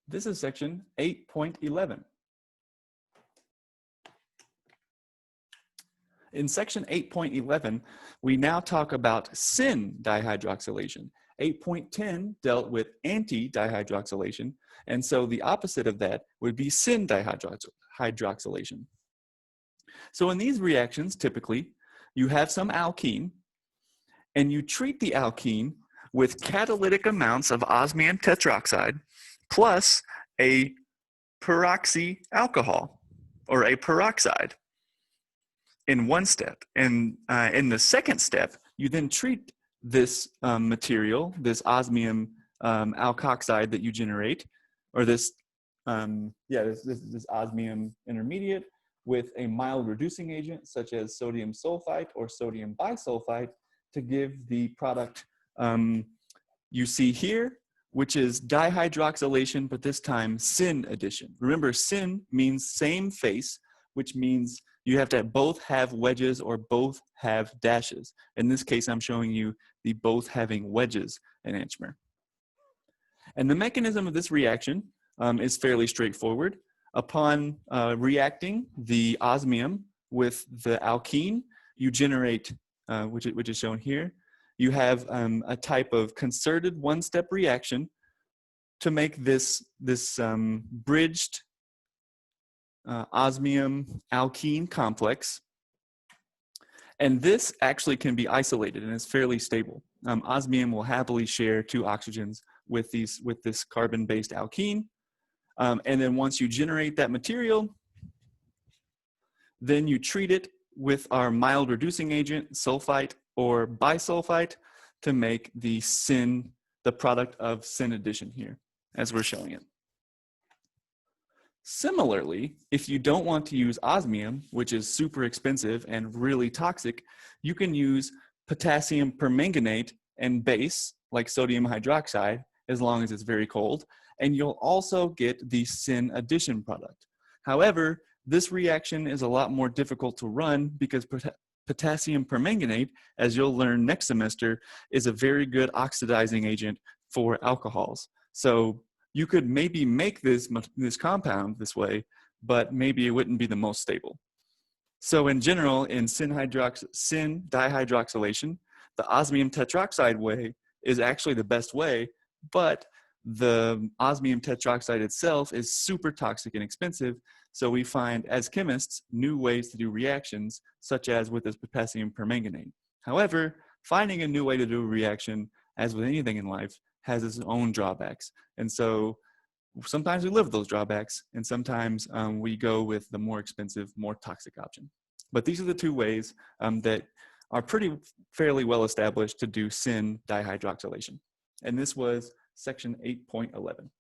This is section 8.11. In section 8.11, we now talk about syn dihydroxylation. 8.10 dealt with anti-dihydroxylation, and so the opposite of that would be syn dihydroxylation. So in these reactions, typically, you have some alkene, and you treat the alkene with catalytic amounts of osmium tetroxide plus a peroxy alcohol, or a peroxide, in one step. And in the second step, you then treat this material, this osmium alkoxide that you generate, or this osmium intermediate, with a mild reducing agent such as sodium sulfite or sodium bisulfite to give the product you see here, which is dihydroxylation, but this time syn addition. Remember, syn means same face, which means you have to both have wedges or both have dashes. In this case, I'm showing you the both having wedges enantiomer. And the mechanism of this reaction is fairly straightforward. Upon reacting the osmium with the alkene, you generate, which is shown here, you have a type of concerted one-step reaction to make this bridged osmium alkene complex. And this actually can be isolated and is fairly stable. Osmium will happily share 2 oxygens with this carbon-based alkene. And then once you generate that material, then you treat it with our mild reducing agent, sulfite or bisulfite, to make the product of syn addition here, as we're showing it. Similarly, if you don't want to use osmium, which is super expensive and really toxic, you can use potassium permanganate and base, like sodium hydroxide, as long as it's very cold, and you'll also get the syn addition product. However, this reaction is a lot more difficult to run because potassium permanganate, as you'll learn next semester, is a very good oxidizing agent for alcohols. So you could maybe make this compound this way, but maybe it wouldn't be the most stable. So in general, in syn dihydroxylation, the osmium tetroxide way is actually the best way, but the osmium tetroxide itself is super toxic and expensive. So we find, as chemists, new ways to do reactions, such as with this potassium permanganate. However, finding a new way to do a reaction, as with anything in life, has its own drawbacks. And so sometimes we live with those drawbacks, and sometimes we go with the more expensive, more toxic option. But these are the 2 ways that are fairly well established to do syn dihydroxylation. And this was section 8.11.